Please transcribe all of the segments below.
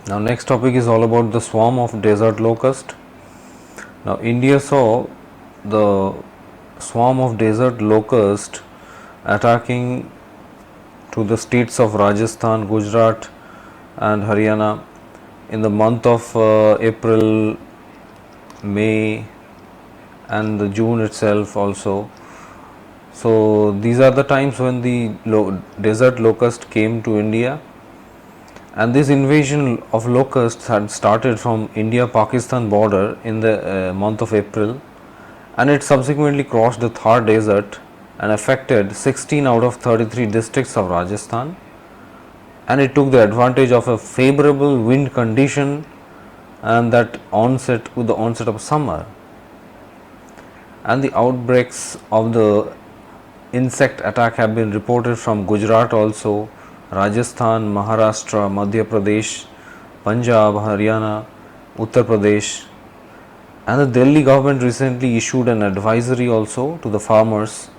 Now next topic is all about the swarm of desert locust. Now India saw the swarm of desert locust attacking to the states of Rajasthan, Gujarat and Haryana in the month of April, May and the June itself also. So these are the times when the desert locust came to India, and this invasion of locusts had started from India-Pakistan border in the month of April, and it subsequently crossed the Thar desert and affected 16 out of 33 districts of Rajasthan, and it took the advantage of a favorable wind condition and that onset with the onset of summer, and the outbreaks of the insect attack have been reported from Gujarat also, Rajasthan, Maharashtra, Madhya Pradesh, Punjab, Haryana, Uttar Pradesh, and the Delhi government recently issued an advisory also to the farmers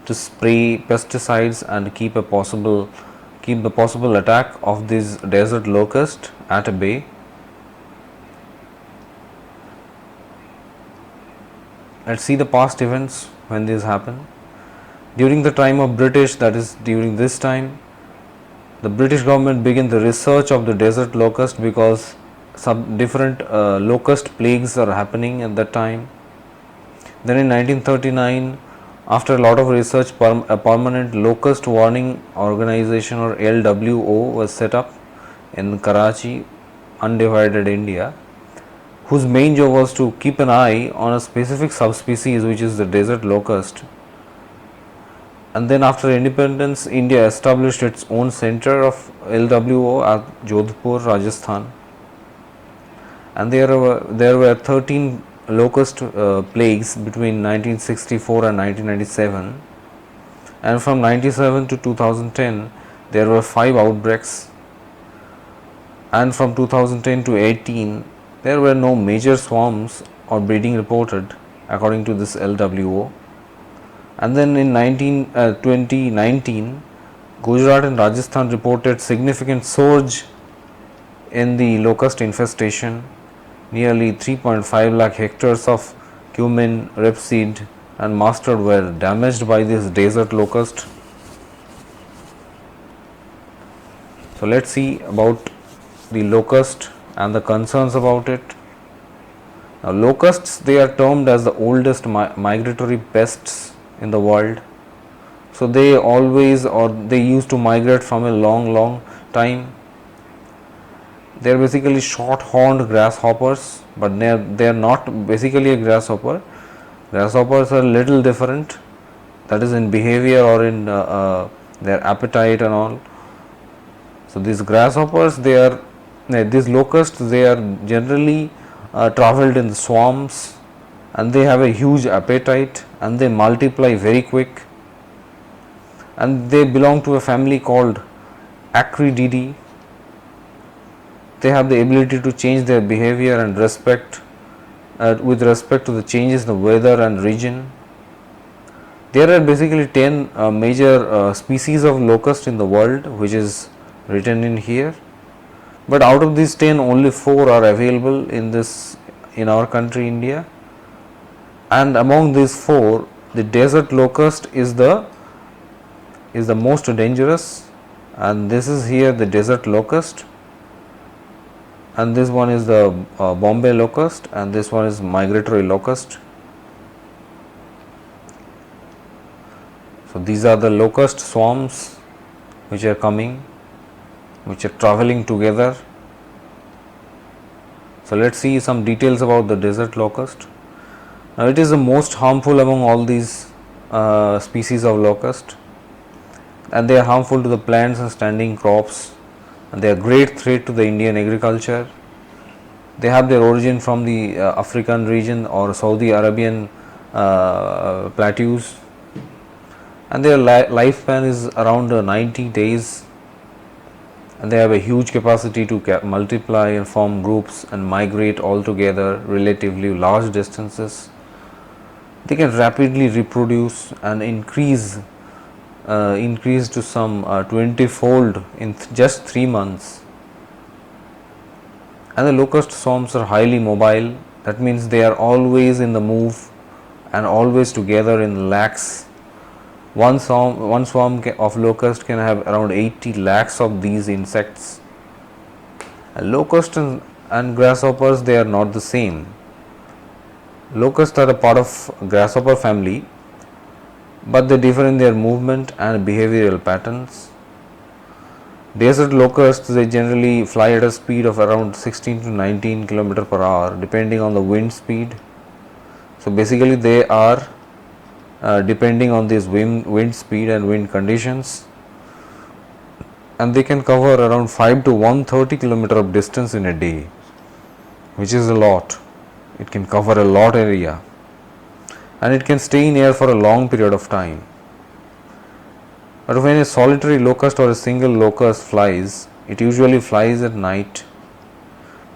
to spray pesticides and keep the possible attack of this desert locust at a bay. Let's see the past events when this happened. During the time of British, that is during this time, the British government began the research of the desert locust because some different locust plagues are happening at that time. Then in 1939, after a lot of research, a permanent locust warning organization or LWO was set up in Karachi, undivided India, whose main job was to keep an eye on a specific subspecies, which is the desert locust. And then after independence, India established its own center of LWO at Jodhpur, Rajasthan. And there were 13 locust plagues between 1964 and 1997. And from 97 to 2010, there were 5 outbreaks. And from 2010 to 18, there were no major swarms or breeding reported according to this LWO. And then in 2019, Gujarat and Rajasthan reported significant surge in the locust infestation. Nearly 3.5 lakh hectares of cumin, rapeseed and mustard were damaged by this desert locust. So let's see about the locust and the concerns about it. Now locusts, they are termed as the oldest migratory pests in the world. So they used to migrate from a long time. They are basically short horned grasshoppers, but they are not basically a grasshopper. Grasshoppers are little different, that is in behavior or in their appetite and all. So these grasshoppers, these locusts, they are generally traveled in the swarms, and they have a huge appetite and they multiply very quick, and they belong to a family called Acrididae. They have the ability to change their behavior and with respect to the changes in the weather and region. There are basically 10 major species of locust in the world, which is written in here, but out of these 10, only 4 are available in our country, India. And among these 4, the desert locust is the most dangerous, and this is here the desert locust, and this one is the Bombay locust, and this one is migratory locust. So these are the locust swarms which are coming, which are traveling together. So let's see some details about the desert locust. Now it is the most harmful among all these species of locust, and they are harmful to the plants and standing crops, and they are great threat to the Indian agriculture. They have their origin from the African region or Saudi Arabian plateaus, and their lifespan is around 90 days, and they have a huge capacity to multiply and form groups and migrate altogether relatively large distances. They can rapidly reproduce and increase to some 20-fold in just 3 months. And the locust swarms are highly mobile. That means they are always in the move and always together in lakhs. One swarm of locust can have around 80 lakhs of these insects. Locusts and grasshoppers, they are not the same. Locusts are a part of grasshopper family, but they differ in their movement and behavioral patterns. Desert locusts, they generally fly at a speed of around 16 to 19 km per hour depending on the wind speed. So basically they are depending on this wind speed and wind conditions, and they can cover around 5 to 130 km of distance in a day, which is a lot. It can cover a lot area, and it can stay in air for a long period of time. But when a solitary locust or a single locust flies, it usually flies at night.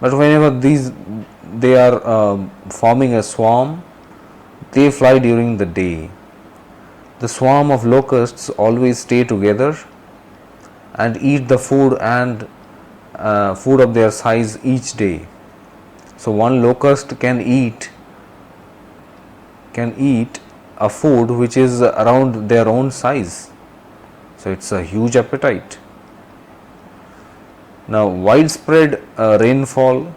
But whenever they are forming a swarm, they fly during the day. The swarm of locusts always stay together and eat the food and food of their size each day. So one locust can eat a food which is around their own size. So it's a huge appetite. Now widespread rainfall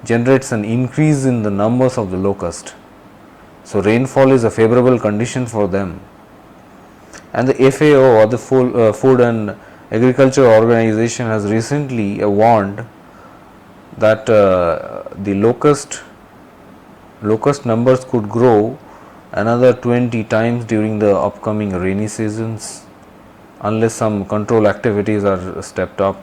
generates an increase in the numbers of the locust. So rainfall is a favorable condition for them. And the FAO, or the Food and Agriculture Organization, has recently warned that the locust numbers could grow another 20 times during the upcoming rainy seasons unless some control activities are stepped up.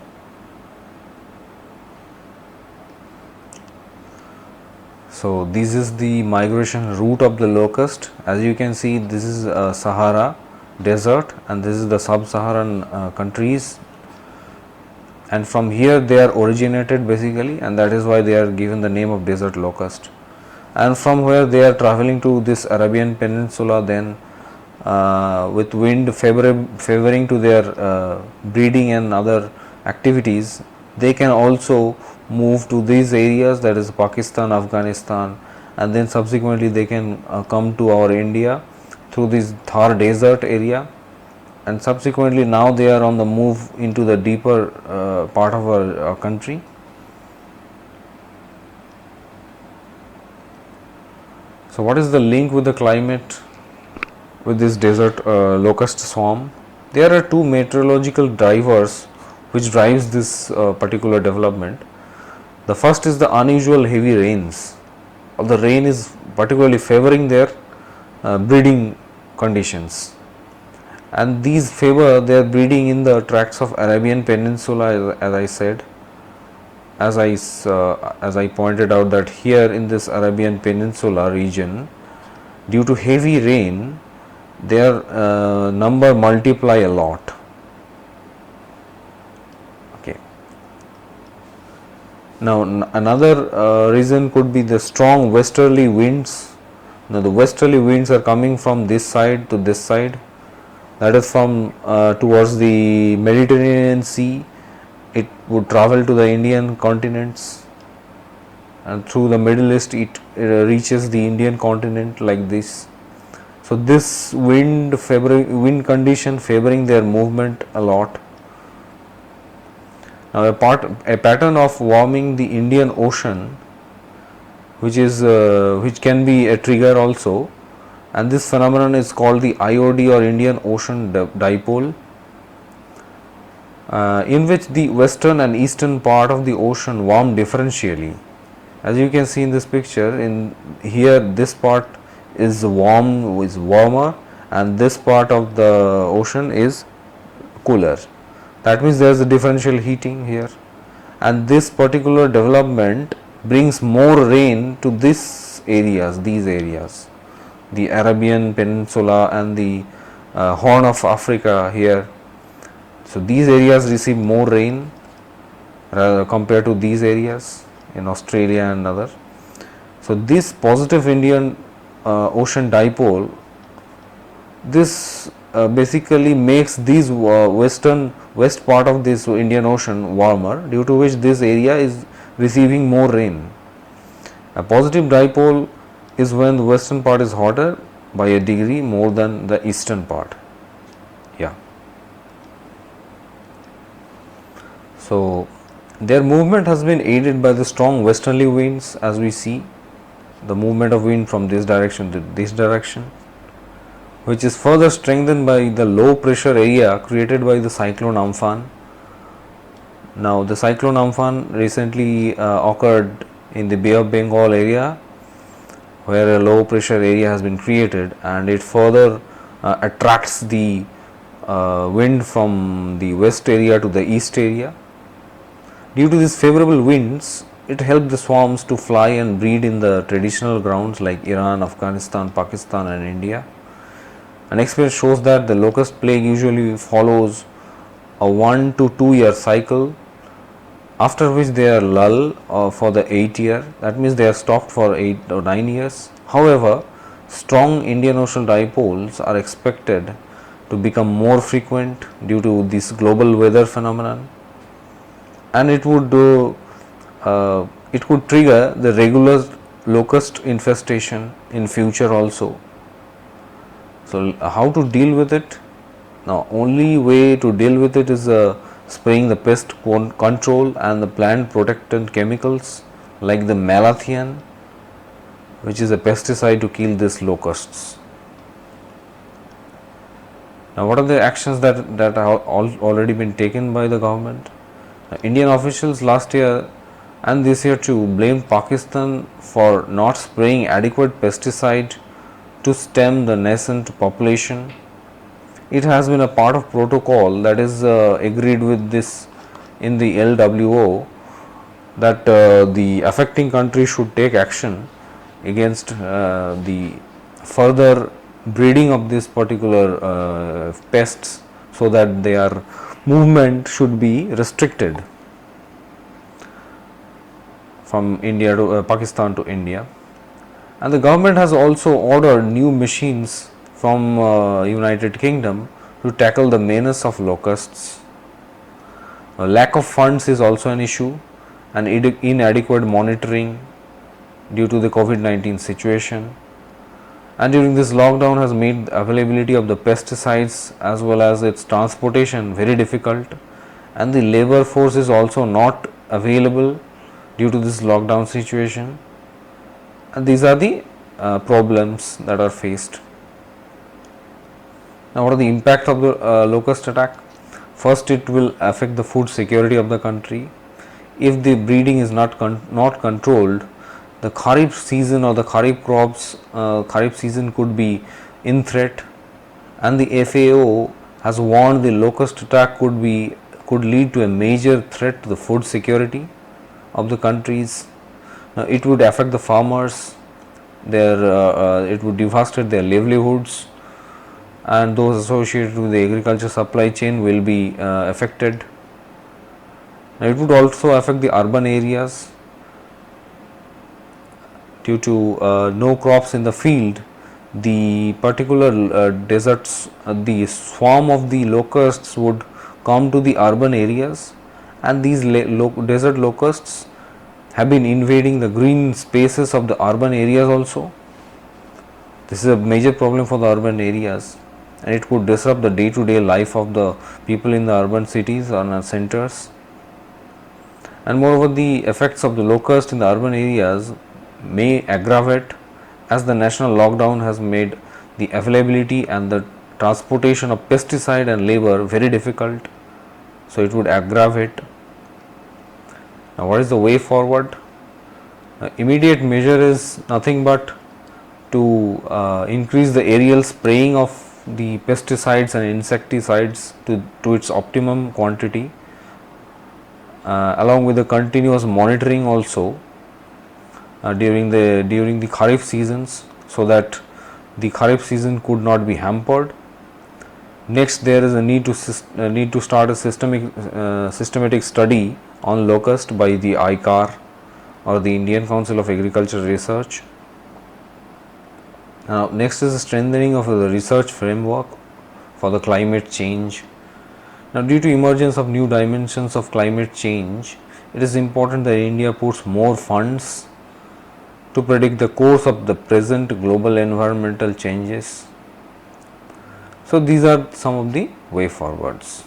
So this is the migration route of the locust. As you can see, this is Sahara desert and this is the sub-Saharan countries, and from here they are originated basically, and that is why they are given the name of desert locust. And from where they are traveling to this Arabian Peninsula, then with wind favoring to their breeding and other activities, they can also move to these areas, that is Pakistan, Afghanistan, and then subsequently they can come to our India through this Thar desert area, and subsequently now they are on the move into the deeper part of our country. So what is the link with the climate with this desert locust swarm? There are two meteorological drivers which drives this particular development. The first is the unusual heavy rains, or the rain is particularly favoring their breeding conditions, and these favor their breeding in the tracts of Arabian Peninsula, as I said, as I pointed out that here in this Arabian Peninsula region, due to heavy rain, their number multiply a lot. Okay. Now another reason could be the strong westerly winds. Now the westerly winds are coming from this side to this side, that is from towards the Mediterranean Sea. It would travel to the Indian continents, and through the Middle East it reaches the Indian continent like this. So this wind condition favoring their movement a lot. Now a pattern of warming the Indian Ocean, which can be a trigger also, and this phenomenon is called the IOD, or Indian Ocean Dipole, in which the western and eastern part of the ocean warm differentially. As you can see in this picture, in here this part is warmer, and this part of the ocean is cooler. That means there is a differential heating here, and this particular development brings more rain to these areas, the Arabian Peninsula and the Horn of Africa here. So these areas receive more rain compared to these areas in Australia and other. So this positive Indian Ocean dipole, this basically makes this west part of this Indian Ocean warmer, due to which this area is receiving more rain. A positive dipole is when the western part is hotter by a degree more than the eastern part. Yeah. So their movement has been aided by the strong westerly winds, as we see the movement of wind from this direction to this direction, which is further strengthened by the low pressure area created by the cyclone Amphan. Now the cyclone Amphan recently occurred in the Bay of Bengal area, where a low pressure area has been created, and it further attracts the wind from the west area to the east area. Due to these favorable winds, it helped the swarms to fly and breed in the traditional grounds like Iran, Afghanistan, Pakistan and India. An experience shows that the locust plague usually follows a 1 to 2 year cycle, after which they are lull for the 8 year. That means they are stopped for 8 or 9 years. However, strong Indian Ocean dipoles are expected to become more frequent due to this global weather phenomenon, and it could trigger the regular locust infestation in future also. So how to deal with it? Now only way to deal with it is spraying the pest control and the plant protectant chemicals like the malathion, which is a pesticide to kill these locusts. Now what are the actions that have already been taken by the government? Indian officials last year and this year too blamed Pakistan for not spraying adequate pesticide to stem the nascent population. It has been a part of protocol that is agreed with this in the LWO, that the affecting country should take action against the further breeding of this particular pests, so that their movement should be restricted from India to Pakistan to India. And the government has also ordered new machines from United Kingdom to tackle the menace of locusts. A lack of funds is also an issue, and inadequate monitoring due to the COVID-19 situation. And during this lockdown has made availability of the pesticides as well as its transportation very difficult, and the labor force is also not available due to this lockdown situation. And these are the problems that are faced. Now what are the impact of the locust attack? First, it will affect the food security of the country. If the breeding is not controlled, the Kharif season or the Kharif crops, Kharif season could be in threat, and the FAO has warned the locust attack could lead to a major threat to the food security of the countries. Now, it would affect the farmers, it would devastate their livelihoods, and those associated with the agriculture supply chain will be affected. Now, it would also affect the urban areas. Due to no crops in the field, the particular deserts, the swarm of the locusts would come to the urban areas, and these desert locusts have been invading the green spaces of the urban areas also. This is a major problem for the urban areas, and it could disrupt the day-to-day life of the people in the urban cities or centers. And moreover, the effects of the locust in the urban areas may aggravate, as the national lockdown has made the availability and the transportation of pesticide and labor very difficult. So it would aggravate. Now what is the way forward? Immediate measure is nothing but to increase the aerial spraying of the pesticides and insecticides to its optimum quantity, along with the continuous monitoring also during the Kharif seasons, so that the Kharif season could not be hampered. Next, there is a need to start a systematic study on locust by the ICAR or the Indian Council of Agricultural Research. Next is the strengthening of the research framework for the climate change. Now, due to emergence of new dimensions of climate change, it is important that India puts more funds to predict the course of the present global environmental changes. So, these are some of the way forwards.